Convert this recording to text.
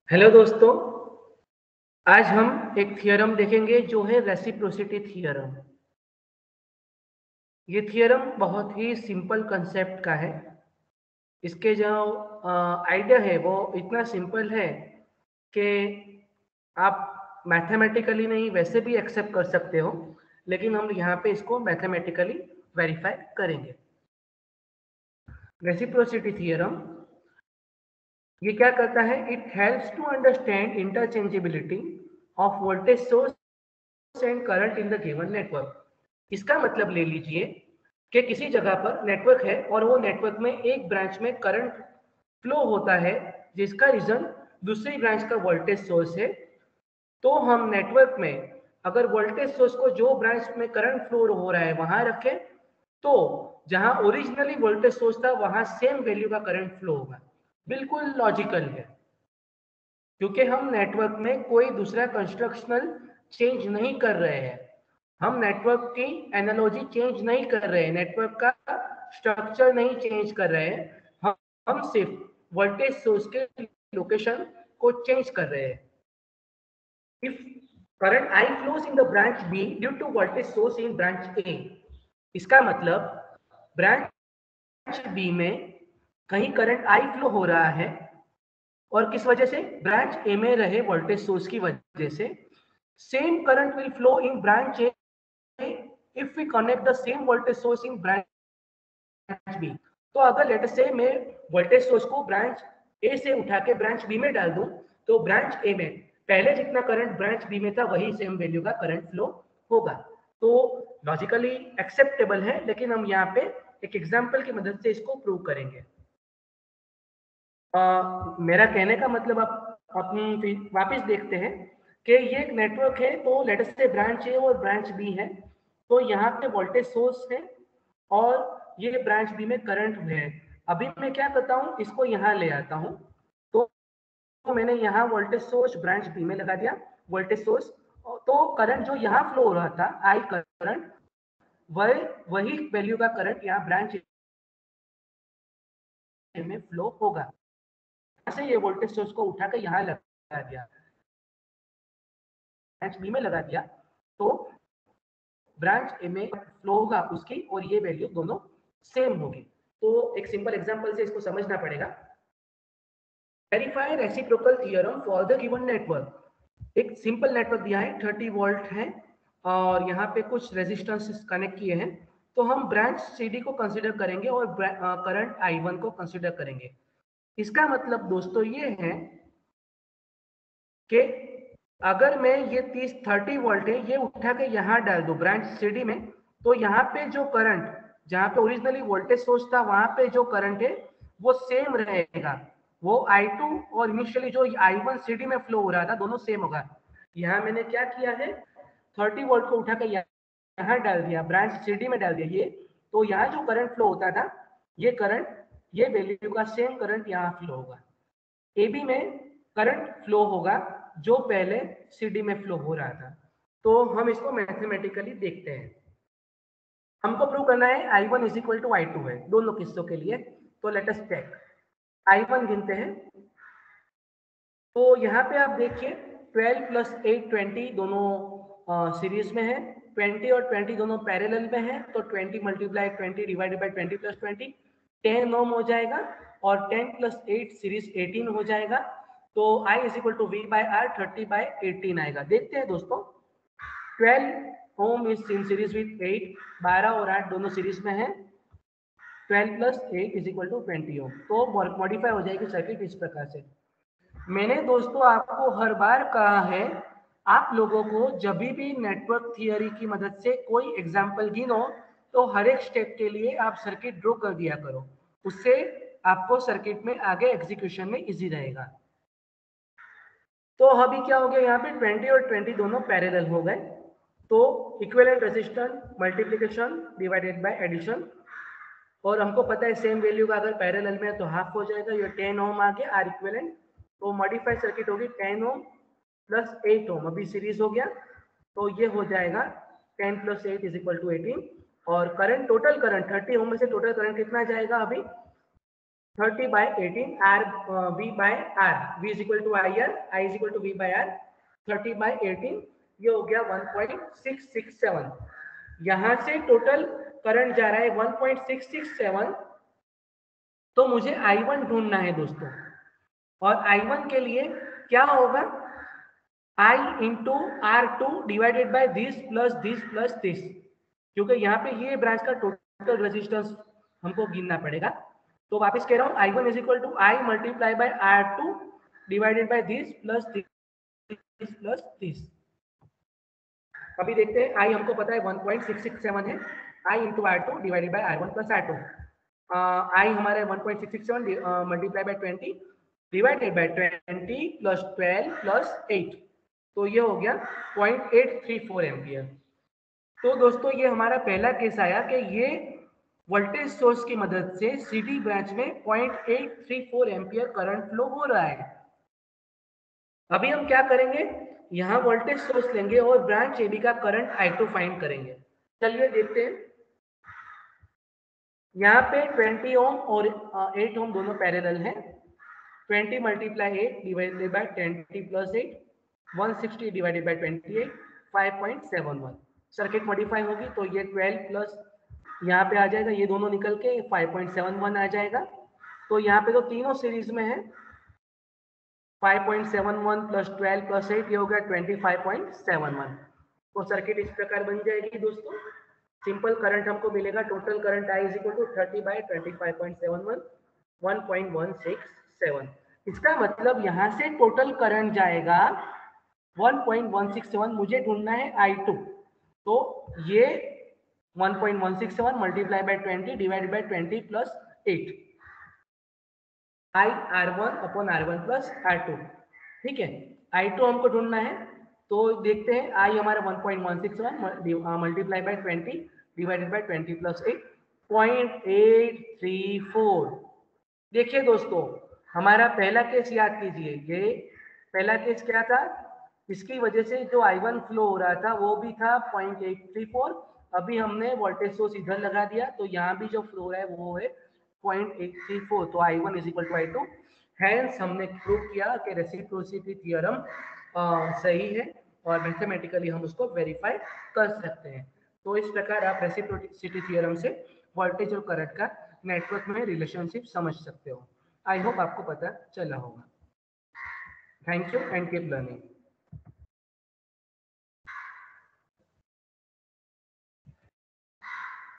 Hello दोस्तों, आज हम एक थ्योरम देखेंगे जो है रेसिप्रोसिटी थ्योरम। ये थ्योरम बहुत ही सिंपल कंसेप्ट का है। इसके जो आइडिया है वो इतना सिंपल है कि आप मैथमेटिकली नहीं वैसे भी एक्सेप्ट कर सकते हो, लेकिन हम यहाँ पे इसको मैथमेटिकली वेरीफाई करेंगे। रेसिप्रोसिटी थ्योरम ये क्या करता है? It helps to understand interchangeability of voltage source and current in the given network. इसका मतलब ले लीजिए कि किसी जगह पर नेटवर्क है और वो नेटवर्क में एक ब्रांच में करंट फ्लो होता है जिसका रीजन दूसरी ब्रांच का वोल्टेज सोर्स है। तो हम नेटवर्क में अगर वोल्टेज सोर्स को जो ब्रांच में करंट फ्लो हो रहा है वहां रखें तो जहां ओरिजिनली वोल्टेज सोर्स था वहां सेम वैल्यू का करंट फ्लो होगा। बिल्कुल लॉजिकल है, क्योंकि हम नेटवर्क में कोई दूसरा कंस्ट्रक्शनल चेंज नहीं कर रहे हैं। हम नेटवर्क की एनालॉजी चेंज नहीं कर रहे हैं, नेटवर्क का स्ट्रक्चर नहीं चेंज कर रहे हैं। हम सिर्फ वोल्टेज सोर्स के लोकेशन को चेंज कर रहे हैं। If current I flows in the branch B due to voltage source in branch A, इसका मतलब ब्रांच बी में कहीं करंट I फ्लो हो रहा है और किस वजह से? ब्रांच ए में रहे वोल्टेज सोर्स की वजह से। Same current will flow in branch A if we connect the same voltage source in branch B. तो अगर लेट से मैं वोल्टेज सोर्स को ब्रांच ए से उठा के ब्रांच बी में डाल दूं तो ब्रांच ए में पहले जितना करंट ब्रांच बी में था वही सेम वैल्यू का करंट फ्लो होगा। तो लॉजिकली एक्सेप्टेबल है, लेकिन हम यहाँ पे एक एग्जांपल की मदद से इसको प्रूव करेंगे। मेरा कहने का मतलब आप अपनी वापस देखते हैं कि ये एक नेटवर्क है, तो लेट अस से ब्रांच ए और ब्रांच बी है। तो यहाँ पे वोल्टेज सोर्स है और ये ब्रांच बी में करंट है। अभी मैं क्या करता हूँ, इसको यहाँ ले आता हूँ। तो मैंने यहाँ वोल्टेज सोर्स ब्रांच बी में लगा दिया, वोल्टेज सोर्स। तो करंट जो यहाँ फ्लो हो रहा था आई करंट, वही वैल्यू का करंट यहाँ ब्रांच ए में फ्लो होगा। से ये वोल्टेज सोर्स को उठा कर यहाँ लगा दिया, ब्रांच बी में लगा दिया, तो ब्रांच ए में फ्लो होगा उसकी और ये वैल्यू दोनों सेम होगी। तो एक सिंपल एग्जांपल से इसको समझना पड़ेगा। Verify reciprocal theorem for the given network. एक सिंपल नेटवर्क दिया है, 30 वोल्ट है और यहाँ पे कुछ रेजिस्टेंस कनेक्ट किए हैं। तो हम ब्रांच सीडी को कंसीडर करेंगे और करंट I1 को कंसीडर करेंगे। इसका मतलब दोस्तों ये है कि अगर मैं ये 30 वोल्ट है ये उठा के यहाँ डाल दूं ब्रांच सीडी में, तो यहाँ पे जो करंट, जहाँ पे ओरिजिनली वोल्टेज सोर्स था वहां पे जो करंट है वो सेम रहेगा। वो I2 और इनिशियली जो I1 सीडी में फ्लो हो रहा था दोनों सेम होगा। यहाँ मैंने क्या किया है, 30 वोल्ट को उठा के यहाँ डाल दिया, ब्रांच सीडी में डाल दिया ये। तो यहाँ जो करंट फ्लो होता था ये करंट, ये वैल्यू का सेम करंट यहाँ फ्लो होगा। ए बी में करंट फ्लो होगा जो पहले सीडी में फ्लो हो रहा था। तो हम इसको मैथमेटिकली देखते हैं। हमको प्रूव करना है I1 is equal to I2 है दोनों किस्सों के लिए। तो लेट अस चेक, I1 गिनते हैं। तो यहाँ पे आप देखिए 12 प्लस 8 20 दोनों सीरीज में है, 20 और 20 दोनों पैरेलल में है। तो 20 मल्टीप्लाई 20 डिवाइडेड बाई 20 प्लस 20 10 ओम हो जाएगा और 10 प्लस 8 सीरीज 18 हो जाएगा। तो I is equal to V by R 30 by 18 आएगा। देखते हैं दोस्तों, 12 ohm is in series with 8, 12 और 8 दोनों सीरीज में है। 12 plus 8 is equal to 20 ohm. तो मॉडिफाई हो जाएगी सर्किट इस प्रकार से। मैंने दोस्तों आपको हर बार कहा है, आप लोगों को जब भी नेटवर्क थियरी की मदद से कोई एग्जाम्पल गिनो तो हर एक स्टेप के लिए आप सर्किट ड्रॉ कर दिया करो, उससे आपको सर्किट में आगे एग्जीक्यूशन में इजी रहेगा। तो अभी क्या हो गया, यहाँ पे 20 और 20 दोनों पैरेलल हो गए। तो equivalent resistance multiplication divided by addition, और हमको पता है सेम वैल्यू का अगर पैरेलल में है तो हाफ हो जाएगा। ये 10 ओम आ गया आर इक्विवेलेंट। तो मॉडिफाइड सर्किट होगी 10 ओम प्लस 8 ओम, अभी सीरीज हो गया। तो ये हो जाएगा 10 प्लस 8 इज इक्वल टू 18। और करंट, टोटल करंट 30 ओम में से टोटल करंट कितना जाएगा, अभी 30/18 R V by R, V is equal to IR, I is equal to V by R, 30/18 ये हो गया 1.667। यहां से टोटल करंट जा रहा है 1.667, तो मुझे I1 ढूंढना है दोस्तों। और I1 के लिए क्या होगा, I into R2 divided by this plus this plus this, क्योंकि यहाँ पे ये ब्रांच का टोटल रेजिस्टेंस हमको गिनना पड़ेगा। तो वापस कह रहा हूँ I1 is equal to I multiply by R2 divided by this plus this plus this. अभी देखते हैं, I हमको पता है 1.667 है, I into R2 divided bye R1 plus R2। I हमारे 1.667 multiply by 20 divided by 20 plus 12 plus 8, तो ये हो गया 0.834 एम्पियर। तो दोस्तों ये हमारा पहला केस आया कि ये वोल्टेज सोर्स की मदद से CD ब्रांच में 0.834 एम्पियर करंट फ्लो हो रहा है। अभी हम क्या करेंगे, यहाँ वोल्टेज सोर्स लेंगे और ब्रांच AB का करंट I2 फाइंड करेंगे। चलिए देखते हैं। यहाँ पे 20 ओम और 8 ओम दोनों पैरेलल हैं। 20 multiply 8 divided by 20 plus 8, 160 divided by 28, 5.71। Circuit modify होगी तो ये 12 प्लस यहाँ पे आ जाएगा, ये दोनों निकल के 5.71 आ जाएगा। तो यहाँ पे तो तीनों सीरीज में है, 5.71 प्लस 12 प्लस 8 ये हो गया 25.71। तो सर्किट इस प्रकार बन जाएगी दोस्तों। सिंपल करंट हमको मिलेगा, total current I is equal to 30/25.71, 1.167। इसका मतलब यहाँ से टोटल करंट जाएगा 1.167, मुझे ढूंढना है I2। तो ये 1.167 multiply by 20 divided by 20 plus 8, I R1 upon R1 plus R2। ठीक है, I2 हमको ढूंढना है, तो देखते हैं। I हमारा 1.161 multiply by 20 divided by 20 plus 8, 0.834। देखिए दोस्तों, हमारा पहला केस याद कीजिए, ये पहला केस क्या था, इसकी वजह से जो I1 फ्लो हो रहा था वो भी था 0.834। अभी हमने वोल्टेज सोर्स इधर लगा दिया, तो यहाँ भी जो फ्लो है वो है 0.834। तो I1 is equal to I2। Hence हमने प्रूव किया कि रेसिप्रोसिटी थ्योरम सही है और मैथमेटिकली हम उसको वेरीफाई कर सकते हैं। तो इस प्रकार आप रेसिप्रोसिटी थ्योरम से वोल्टेज और करंट का नेटवर्क में रिलेशनशिप समझ सकते हो। आई होप आपको पता चला होगा। Thank you and keep learning.